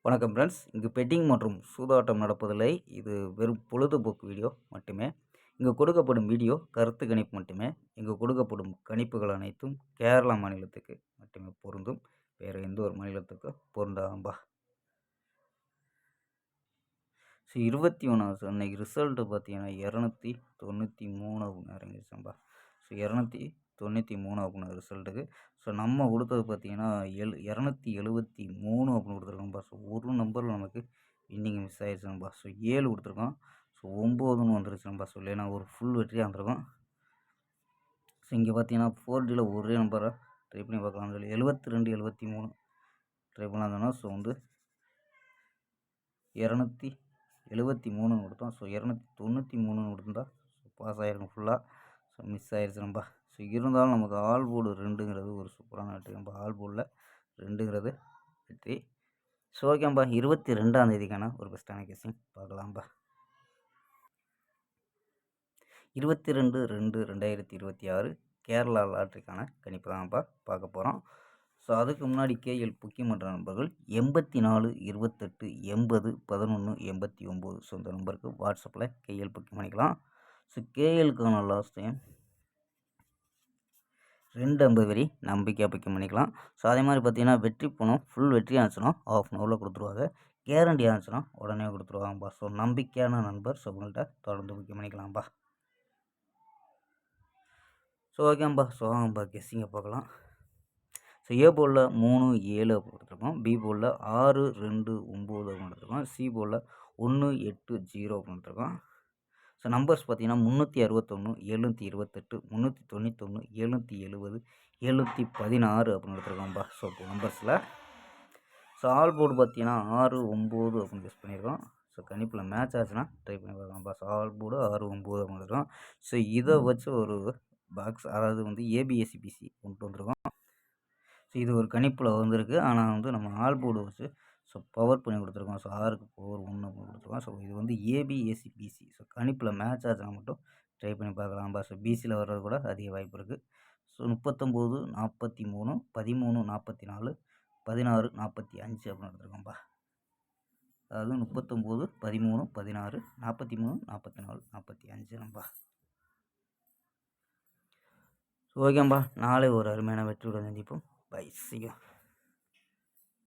வணக்கம் ஃப்ரெண்ட்ஸ். இங்கு பெட்டிங் மற்றும் சூதாட்டம் நடப்பதில்லை. இது வெறும் பொழுதுபோக்கு வீடியோ மட்டுமே. இங்கு கொடுக்கப்படும் வீடியோ கருத்து கணிப்பு மட்டுமே. இங்கு கொடுக்கப்படும் கணிப்புகள் அனைத்தும் கேரளா மாநிலத்துக்கு மட்டுமே பொருந்தும். வேறு எந்த ஒரு மாநிலத்துக்கும் பொருந்தாம்பா. 21 அன்னைக்கு ரிசல்ட்டு பார்த்தீங்கன்னா 293 அப்படின்னு இறங்கிடுச்சாம்பா. 293 அப்படின்னு ரிசல்ட்டுக்கு. நம்ம கொடுத்தது பார்த்தீங்கன்னா 273 அப்படின்னு கொடுத்துருக்கோம்பா. ஒரு நம்பரில் நமக்கு இன்னிங்க மிஸ் ஆயிடுச்சுங்கப்பா. 7 கொடுத்துருக்கோம். 9ன்னு வந்துருச்சுங்கப்பா. இல்லைன்னா ஒரு ஃபுல் வெற்றியாக இருந்திருக்கும். இங்கே பார்த்தீங்கன்னா 4Dயில் ஒரே நம்பரை ட்ரை பண்ணி பார்க்கலாம். 72 73 ட்ரை பண்ணலாம். 273 கொடுத்தோம். 293 கொடுத்துருந்தா பாஸ் ஆகிருக்கும் ஃபுல்லாக. மிஸ் ஆயிடுச்சு நம்ப. இருந்தாலும் நமக்கு ஆல் போர்டு 2ங்கிறது ஒரு சூப்பரான வெற்றி. நம்ம ஆல் போர்டில் 2ங்கிறது வெற்றி. ஓகேம்பா. 22ஆம் தேதிக்கான ஒரு பெஸ்ட்டான கேஸிங் பார்க்கலாம்பா. 22/2/2026 கேரளா லாட்ரிக்கான கணிப்பு தான்ப்பா பார்க்க போகிறோம். அதுக்கு முன்னாடி கேஎல் புக்கிங் பண்ணுற நம்பர்கள் 84 28 80 11 89. இந்த நம்பருக்கு வாட்ஸ்அப்பில் கேஎல் புக்கிங் பண்ணிக்கலாம். கேஎலுக்கான லாஸ்ட் டைம் 250 வரி நம்பிக்கையாக புக்கிங் பண்ணிக்கலாம். அதே மாதிரி பார்த்தீங்கன்னா வெற்றி பணம் ஃபுல் வெற்றியாக இருந்துச்சுன்னா ½ அன் ஹவரில் கொடுத்துருவாங்க. கேரண்டியாக இருந்துச்சுன்னா உடனே கொடுத்துருவாங்கப்பா. நம்பிக்கையான நண்பர் உங்கள்கிட்ட தொடர்ந்து புக்கிங் பண்ணிக்கலாம்ப்பா. ஓகேம்பா. வாங்கப்பா கெஸ்ஸிங்கை பார்க்கலாம். ஏ போர்டில் 3 7 அப்படி கொடுத்துருக்கோம். பி போர்டில் 6 2 9 அப்படின்னு கொடுத்துருக்கோம். சி போர்டில் 1 8 0 அப்படின்னு கொடுத்துருக்கோம். நம்பர்ஸ் பார்த்தீங்கன்னா 361 728 391 770 716 அப்படின்னு எடுத்துருக்கோம்ப்பா. நம்பர்ஸில் ஆல் போர்டு பார்த்தீங்கன்னா 6 9 அப்படின்னு கெஸ் பண்ணியிருக்கோம். கணிப்பில் மேட்ச் ஆச்சுன்னா ட்ரை பண்ணி பார்க்கலாம்ப்பா. ஆல் போர்டு 6 9 அப்படின்னு இருக்கும். இதை வச்சு ஒரு பாக்ஸ், அதாவது ஏபிஎஸ்சிபிசி கொண்டு வந்திருக்கோம். இது ஒரு கணிப்பில் வந்திருக்கு. ஆனால் நம்ம ஆல் போர்டு வச்சு பவர் பண்ணி கொடுத்துருக்கோம். 6க்கு பவர் 1 அப்படின்னு கொடுத்துருக்கோம். இது ஏபிஎஸ்சிபிசி. கணிப்பில் மேட்ச் ஆச்சுன்னா மட்டும் ட்ரை பண்ணி பார்க்கலாம்ப்பா. பிசியில் வர்றது கூட அதிக வாய்ப்பு இருக்குது. 39 43 13 44 16 45 அப்படின்னு எடுத்துருக்கோம்ப்பா. அதாவது 39 13 16 43 44 45 நம்பா. ஓகேம்பா. நாளை ஒரு அருமையான வெற்றியுடன் சந்திப்போம். பை. See you.